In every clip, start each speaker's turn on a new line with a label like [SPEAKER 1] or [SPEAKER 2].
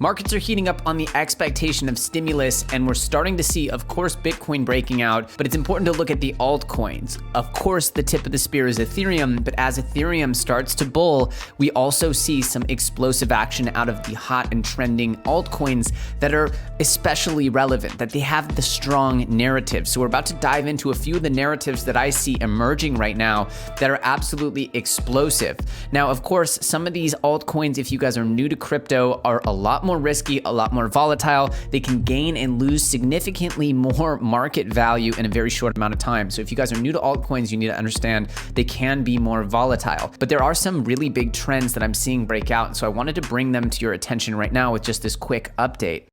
[SPEAKER 1] Markets are heating up on the expectation of stimulus, and we're starting to see, of course, Bitcoin breaking out, but it's important to look at the altcoins. Of course, the tip of the spear is Ethereum, but as Ethereum starts to bull, we also see some explosive action out of the hot and trending altcoins that are especially relevant, that they have the strong narrative. So we're about to dive into a few of the narratives that I see emerging right now that are absolutely explosive. Now, of course, some of these altcoins, if you guys are new to crypto, are a lot more risky, a lot more volatile. They can gain and lose significantly more market value in a very short amount of time. So if you guys are new to altcoins, you need to understand they can be more volatile. But there are some really big trends that I'm seeing break out. So I wanted to bring them to your attention right now with just this quick update.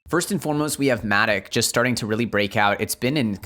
[SPEAKER 1] First and foremost, we have Matic just starting to really break out. It's been in,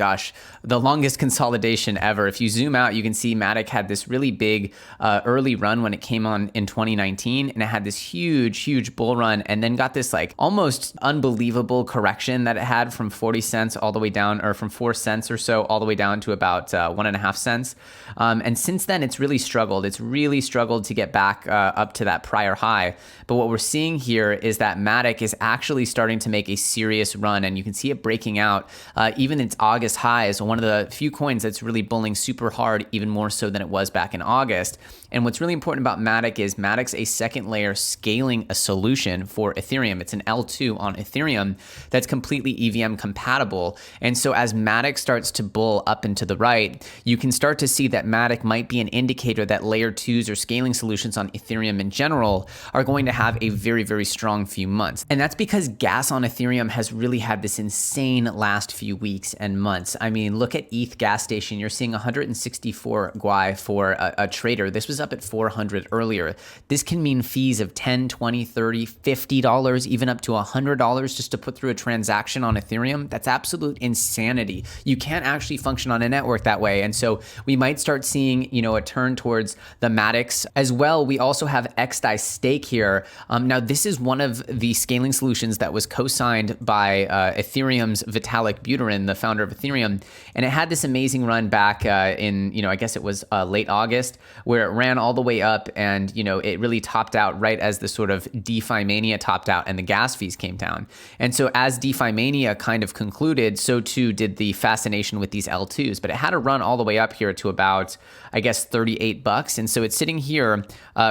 [SPEAKER 1] the longest consolidation ever. If you zoom out, you can see Matic had this really big early run when it came on in 2019, and it had this huge bull run, and then got this like almost unbelievable correction that it had from 40 cents all the way down, or from 4 cents or so all the way down to about 1.5 cents. And since then, it's really struggled. It's really struggled to get back up to that prior high. But what we're seeing here is that Matic is actually starting to make a serious run, and you can see it breaking out. Even its August high is one of the few coins that's really bulling super hard, even more so than it was back in August. And what's really important about Matic is Matic's a second layer scaling a solution for Ethereum. It's an L2 on Ethereum that's completely EVM compatible. And so as Matic starts to bull up and to the right, you can start to see that Matic might be an indicator that layer 2s or scaling solutions on Ethereum in general are going to have a very strong few months. And that's because gas on Ethereum has really had this insane last few weeks and months. I mean, look at ETH gas station. You're seeing 164 GUI for a trader. This was up at 400 earlier. This can mean fees of $10, $20, $30, $50, even up to $100 just to put through a transaction on Ethereum. That's absolute insanity. You can't actually function on a network that way. And so we might start seeing, a turn towards the Matics as well. We also have XDAI stake here. Now, this is one of the scaling solutions that was co-signed by Ethereum's Vitalik Buterin, the founder of Ethereum. And it had this amazing run back in, I guess it was late August, where it ran all the way up, and, it really topped out right as the sort of DeFi mania topped out and the gas fees came down. And so as DeFi mania kind of concluded, so too did the fascination with these L2s, but it had a run all the way up here to about, I guess, $38. And so it's sitting here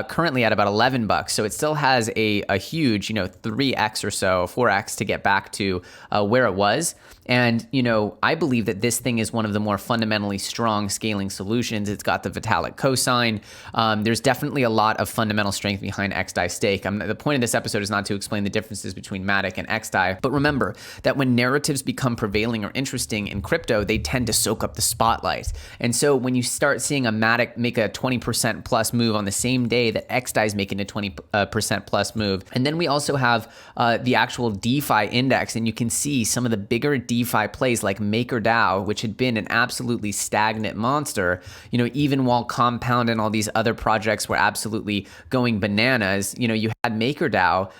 [SPEAKER 1] currently at about $11. So it still has a huge, 3x or so, 4x to get back to where it was. And, I believe that this thing is one of the more fundamentally strong scaling solutions. It's got the Vitalik cosign. There's definitely a lot of fundamental strength behind XDAI stake. The point of this episode is not to explain the differences between Matic and XDAI, but remember that when narratives become prevailing or interesting in crypto, they tend to soak up the spotlight. And so when you start seeing a Matic make a 20% plus move on the same day that XDAI is making a 20% plus move, and then we also have the actual DeFi index, and you can see some of the bigger DeFi plays like MakerDAO, which had been an absolutely stagnant monster, even while Compound and all these other projects were absolutely going bananas. You had MakerDAO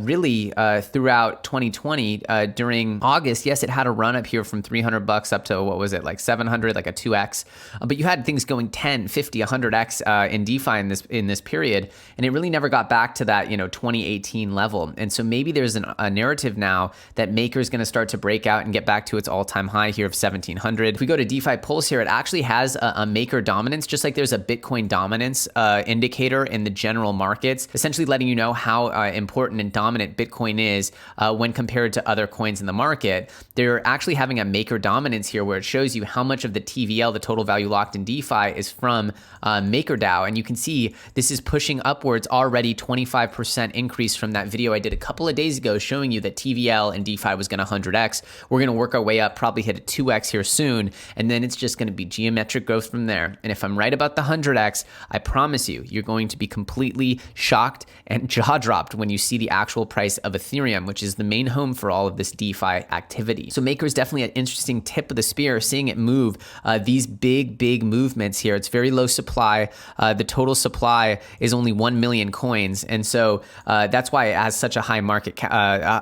[SPEAKER 1] really throughout 2020 during August. Yes, it had a run up here from $300 up to, what was it, like 700, like a 2x. But you had things going 10, 50, 100x in DeFi in this period, and it really never got back to that 2018 level. And so maybe there's a narrative now that Maker is going to start to break out and get back to its all-time high here of 1700. If we go to DeFi Pulse here, it actually has a Maker dominance, just like there's a Bitcoin dominance indicator in the general markets, essentially letting you know how important and dominant Bitcoin is when compared to other coins in the market. They're actually having a Maker dominance here where it shows you how much of the TVL, the total value locked in DeFi, is from MakerDAO. And you can see this is pushing upwards already 25% increase from that video I did a couple of days ago showing you that TVL and DeFi was going to 100x. We're going to work our way up, probably hit a 2x here soon, and then it's just going to be geometric growth from there. And if I'm right about the 100x, I promise you, you're going to be completely shocked and jaw-dropped when you see the actual price of Ethereum, which is the main home for all of this DeFi activity. So Maker is definitely an interesting tip of the spear, seeing it move these big movements here. It's very low supply. The total supply is only 1 million coins, and so that's why it has such a high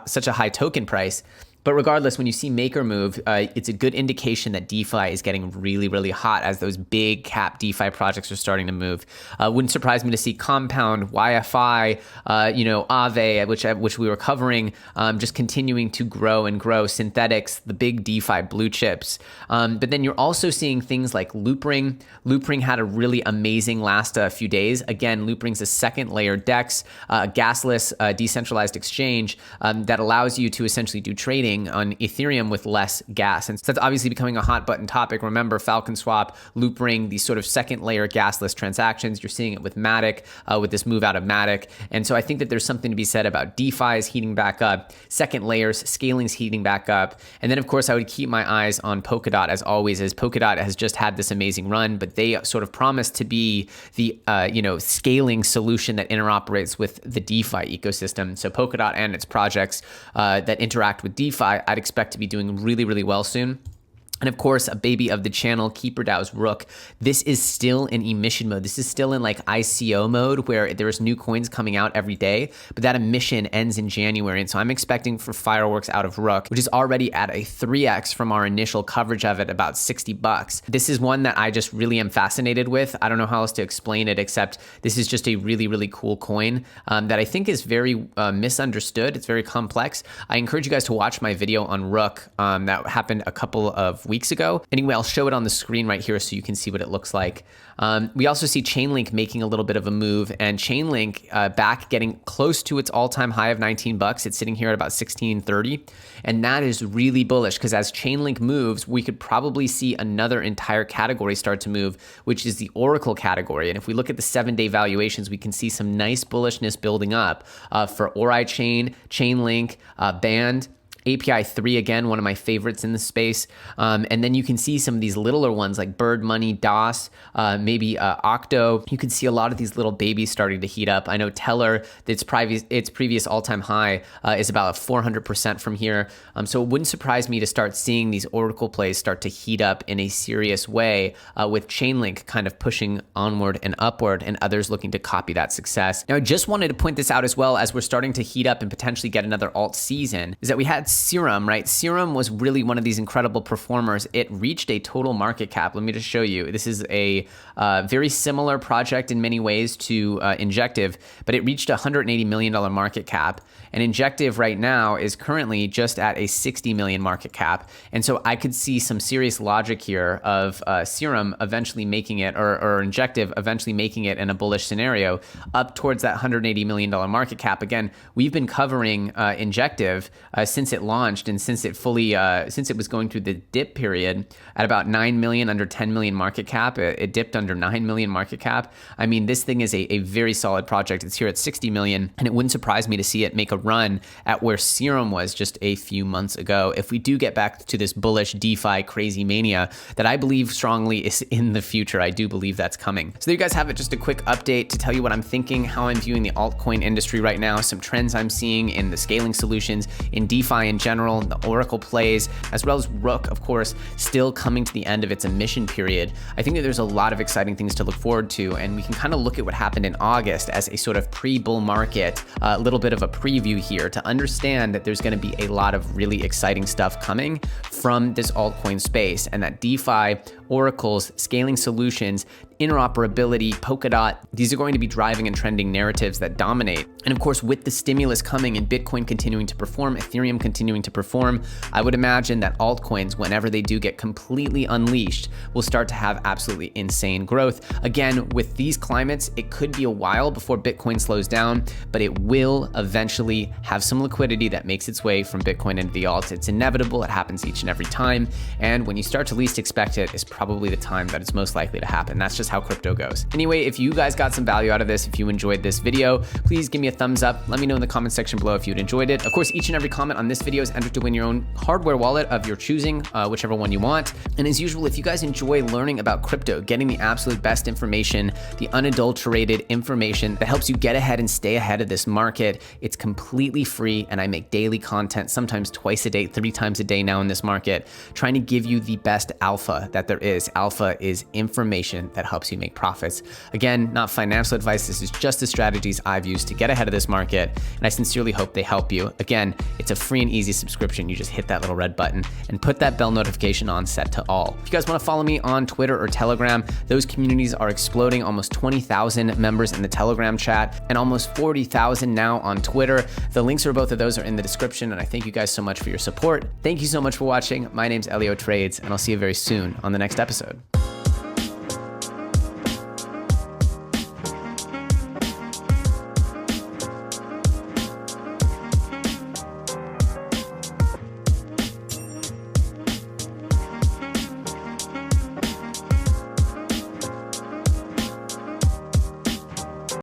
[SPEAKER 1] such a high token price. But regardless, when you see Maker move, it's a good indication that DeFi is getting really, really hot as those big cap DeFi projects are starting to move. Wouldn't surprise me to see Compound, YFI, Aave, which we were covering, just continuing to grow and grow. Synthetics, the big DeFi blue chips. But then you're also seeing things like Loopring. Loopring had a really amazing last few days. Again, Loopring's a second layer DEX, gasless, decentralized exchange that allows you to essentially do trading on Ethereum with less gas. And so that's obviously becoming a hot button topic. Remember, Falcon Swap, Loopring, these sort of second layer gasless transactions. You're seeing it with Matic, with this move out of Matic. And so I think that there's something to be said about DeFi is heating back up, second layers, scaling's heating back up. And then of course I would keep my eyes on Polkadot as always, as Polkadot has just had this amazing run, but they sort of promise to be the scaling solution that interoperates with the DeFi ecosystem. So Polkadot and its projects that interact with DeFi, I'd expect to be doing really, really well soon. And of course, a baby of the channel, KeeperDAO's Rook. This is still in emission mode. This is still in like ICO mode where there's new coins coming out every day, but that emission ends in January. And so I'm expecting for fireworks out of Rook, which is already at a 3x from our initial coverage of it, about $60. This is one that I just really am fascinated with. I don't know how else to explain it, except this is just a really, really cool coin that I think is very misunderstood. It's very complex. I encourage you guys to watch my video on Rook that happened a couple of weeks ago. Anyway, I'll show it on the screen right here so you can see what it looks like. We also see Chainlink making a little bit of a move, and Chainlink back getting close to its all-time high of $19. It's sitting here at about $16.30, and that is really bullish because as Chainlink moves, we could probably see another entire category start to move, which is the Oracle category. And if we look at the 7-day valuations, we can see some nice bullishness building up for ORAI Chainlink, Band, API 3, again, one of my favorites in the space. And then you can see some of these littler ones like Bird Money, DOS, maybe Octo. You can see a lot of these little babies starting to heat up. I know Teller, its previous all-time high is about 400% from here. So it wouldn't surprise me to start seeing these Oracle plays start to heat up in a serious way with Chainlink kind of pushing onward and upward and others looking to copy that success. Now, I just wanted to point this out as well as we're starting to heat up and potentially get another alt season, is that we had Serum, right? Serum was really one of these incredible performers. It reached a total market cap. Let me just show you. This is a very similar project in many ways to Injective, but it reached a $180 million market cap. And Injective right now is currently just at a $60 million market cap. And so I could see some serious logic here of Serum eventually making it, or Injective eventually making it in a bullish scenario up towards that $180 million market cap. Again, we've been covering Injective since it launched and since it was going through the dip period at about 9 million, under 10 million market cap. It dipped under 9 million market cap. I mean, this thing is a very solid project. It's here at 60 million, and it wouldn't surprise me to see it make a run at where Serum was just a few months ago. If we do get back to this bullish DeFi crazy mania that I believe strongly is in the future, I do believe that's coming. So there you guys have it, just a quick update to tell you what I'm thinking, how I'm viewing the altcoin industry right now, some trends I'm seeing in the scaling solutions, in DeFi in general, the Oracle plays, as well as Rook, of course, still coming to the end of its emission period. I think that there's a lot of exciting things to look forward to, and we can kind of look at what happened in August as a sort of pre-bull market, a little bit of a preview here to understand that there's going to be a lot of really exciting stuff coming from this altcoin space, and that DeFi, Oracle's scaling solutions, interoperability, Polkadot, these are going to be driving and trending narratives that dominate. And of course, with the stimulus coming and Bitcoin continuing to perform, Ethereum continuing to perform, I would imagine that altcoins, whenever they do get completely unleashed, will start to have absolutely insane growth. Again, with these climates, it could be a while before Bitcoin slows down, but it will eventually have some liquidity that makes its way from Bitcoin into the alts. It's inevitable. It happens each and every time. And when you start to least expect it, is probably the time that it's most likely to happen. That's just how crypto goes. Anyway, if you guys got some value out of this, if you enjoyed this video, please give me a thumbs up. Let me know in the comment section below if you'd enjoyed it. Of course, each and every comment on this video is entered to win your own hardware wallet of your choosing, whichever one you want. And as usual, if you guys enjoy learning about crypto, getting the absolute best information, the unadulterated information that helps you get ahead and stay ahead of this market, it's completely free, and I make daily content, sometimes twice a day, 3 times a day now in this market, trying to give you the best alpha that there is. Alpha is information that helps helps you make profits. Again, not financial advice. This is just the strategies I've used to get ahead of this market, and I sincerely hope they help you. Again, it's a free and easy subscription. You just hit that little red button and put that bell notification on set to all. If you guys want to follow me on Twitter or Telegram, those communities are exploding. Almost 20,000 members in the Telegram chat and almost 40,000 now on Twitter. The links for both of those are in the description, and I thank you guys so much for your support. Thank you so much for watching. My name's Elio Trades, and I'll see you very soon on the next episode.